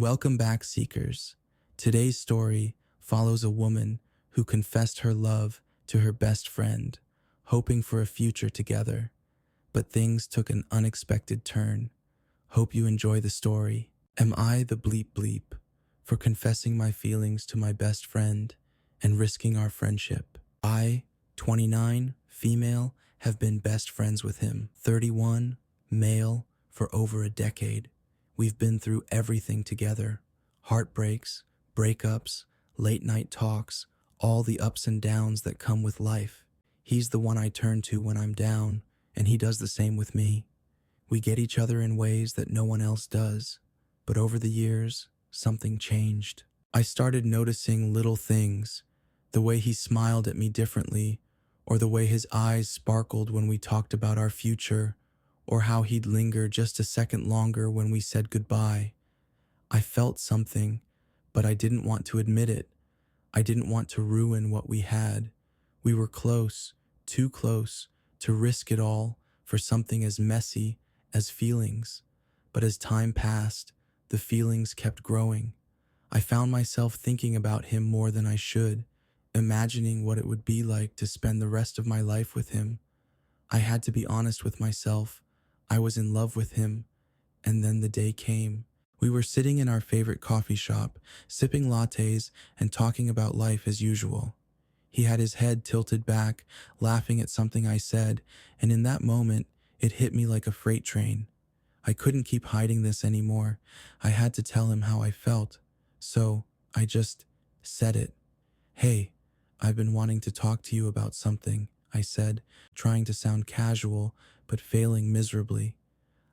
Welcome back, Seekers. Today's story follows a woman who confessed her love to her best friend, hoping for a future together. But things took an unexpected turn. Hope you enjoy the story. Am I the bleep bleep for confessing my feelings to my best friend and risking our friendship? I, 29, female, have been best friends with him, 31, male, for over a decade. We've been through everything together: heartbreaks, breakups, late night talks, all the ups and downs that come with life. He's the one I turn to when I'm down, and he does the same with me. We get each other in ways that no one else does. But over the years, something changed. I started noticing little things: the way he smiled at me differently, or the way his eyes sparkled when we talked about our future, or how he'd linger just a second longer when we said goodbye. I felt something, but I didn't want to admit it. I didn't want to ruin what we had. We were close, too close, to risk it all for something as messy as feelings. But as time passed, the feelings kept growing. I found myself thinking about him more than I should, imagining what it would be like to spend the rest of my life with him. I had to be honest with myself. I was in love with him, and then the day came. We were sitting in our favorite coffee shop, sipping lattes and talking about life as usual. He had his head tilted back, laughing at something I said, and in that moment, it hit me like a freight train. I couldn't keep hiding this anymore. I had to tell him how I felt. So, I just said it. "Hey, I've been wanting to talk to you about something," I said, trying to sound casual, but failing miserably.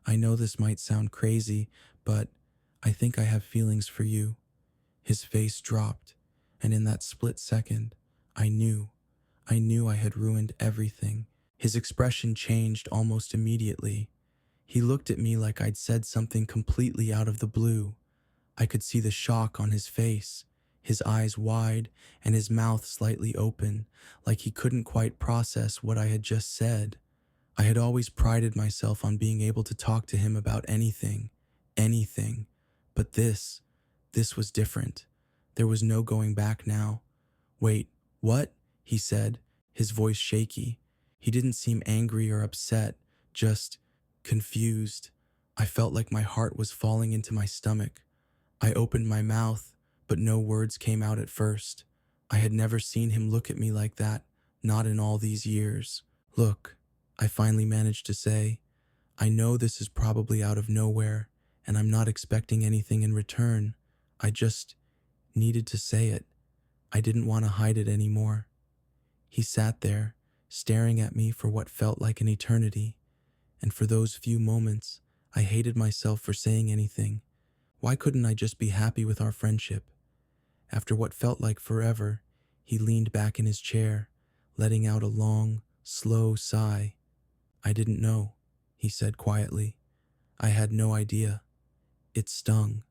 "I know this might sound crazy, but I think I have feelings for you." His face dropped, and in that split second, I knew. I knew I had ruined everything. His expression changed almost immediately. He looked at me like I'd said something completely out of the blue. I could see the shock on his face, his eyes wide and his mouth slightly open, like he couldn't quite process what I had just said. I had always prided myself on being able to talk to him about anything, anything. But this was different. There was no going back now. "Wait, what?" he said, his voice shaky. He didn't seem angry or upset, just confused. I felt like my heart was falling into my stomach. I opened my mouth, but no words came out at first. I had never seen him look at me like that, not in all these years. "Look," I finally managed to say, "I know this is probably out of nowhere, and I'm not expecting anything in return. I just needed to say it. I didn't want to hide it anymore." He sat there, staring at me for what felt like an eternity, and for those few moments, I hated myself for saying anything. Why couldn't I just be happy with our friendship? After what felt like forever, he leaned back in his chair, letting out a long, slow sigh. "I didn't know," he said quietly. "I had no idea." It stung,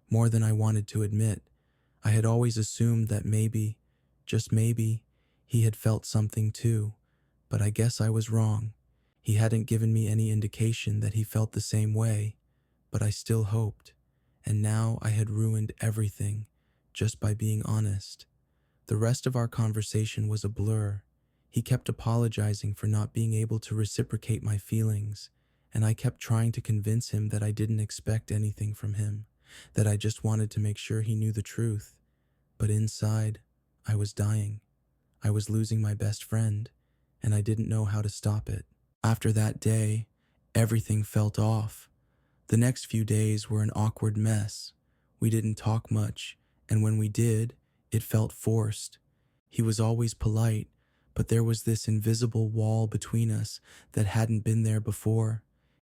more than I wanted to admit. I had always assumed that maybe, just maybe, he had felt something too, but I guess I was wrong. He hadn't given me any indication that he felt the same way, but I still hoped. And now I had ruined everything, just by being honest. The rest of our conversation was a blur. He kept apologizing for not being able to reciprocate my feelings, and I kept trying to convince him that I didn't expect anything from him, that I just wanted to make sure he knew the truth. But inside, I was dying. I was losing my best friend, and I didn't know how to stop it. After that day, everything felt off. The next few days were an awkward mess. We didn't talk much, and when we did, it felt forced. He was always polite, but there was this invisible wall between us that hadn't been there before.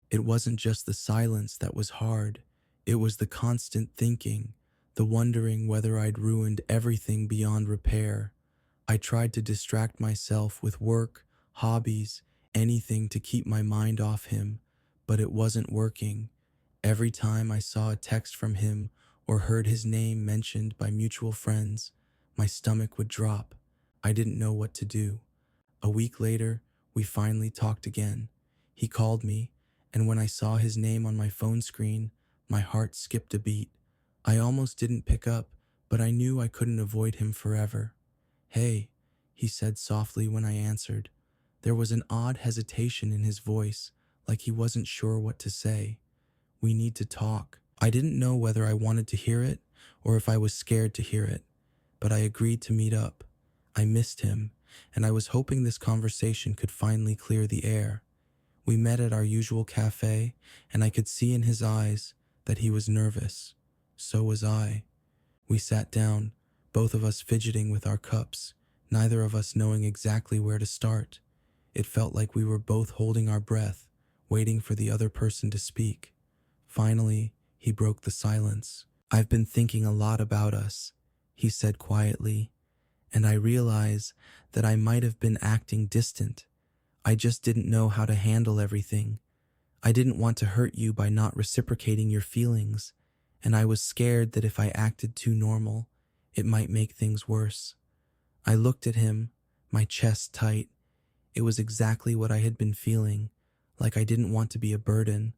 It wasn't just the silence that was hard. It was the constant thinking, the wondering whether I'd ruined everything beyond repair. I tried to distract myself with work, hobbies, anything to keep my mind off him, but it wasn't working. Every time I saw a text from him or heard his name mentioned by mutual friends, my stomach would drop. I didn't know what to do. A week later, we finally talked again. He called me, and when I saw his name on my phone screen, my heart skipped a beat. I almost didn't pick up, but I knew I couldn't avoid him forever. "Hey," he said softly when I answered. There was an odd hesitation in his voice, like he wasn't sure what to say. "We need to talk." I didn't know whether I wanted to hear it or if I was scared to hear it, but I agreed to meet up. I missed him, and I was hoping this conversation could finally clear the air. We met at our usual cafe, and I could see in his eyes that he was nervous. So was I. We sat down, both of us fidgeting with our cups, neither of us knowing exactly where to start. It felt like we were both holding our breath, waiting for the other person to speak. Finally, he broke the silence. "I've been thinking a lot about us," he said quietly, "and I realize that I might have been acting distant. I just didn't know how to handle everything. I didn't want to hurt you by not reciprocating your feelings, and I was scared that if I acted too normal, it might make things worse." I looked at him, my chest tight. It was exactly what I had been feeling, like I didn't want to be a burden,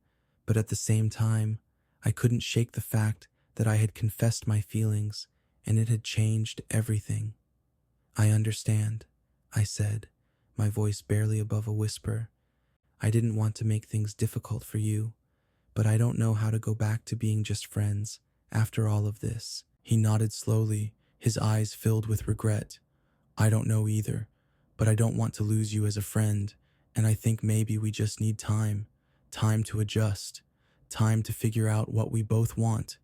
but at the same time, I couldn't shake the fact that I had confessed my feelings, and it had changed everything. "I understand," I said, my voice barely above a whisper. "I didn't want to make things difficult for you, but I don't know how to go back to being just friends after all of this." He nodded slowly, his eyes filled with regret. "I don't know either, but I don't want to lose you as a friend, and I think maybe we just need time. Time to adjust. Time to figure out what we both want."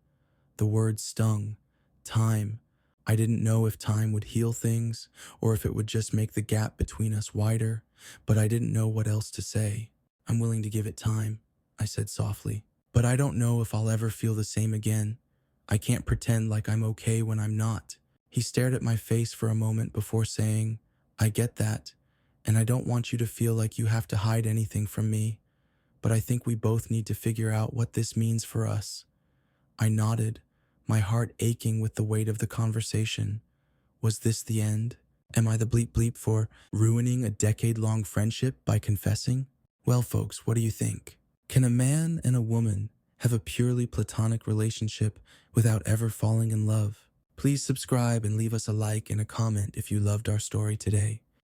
The word stung. Time. I didn't know if time would heal things or if it would just make the gap between us wider, but I didn't know what else to say. "I'm willing to give it time," I said softly, "but I don't know if I'll ever feel the same again. I can't pretend like I'm okay when I'm not." He stared at my face for a moment before saying, "I get that, and I don't want you to feel like you have to hide anything from me, but I think we both need to figure out what this means for us." I nodded, my heart aching with the weight of the conversation. Was this the end? Am I the bleep bleep for ruining a decade-long friendship by confessing? Well, folks, what do you think? Can a man and a woman have a purely platonic relationship without ever falling in love? Please subscribe and leave us a like and a comment if you loved our story today.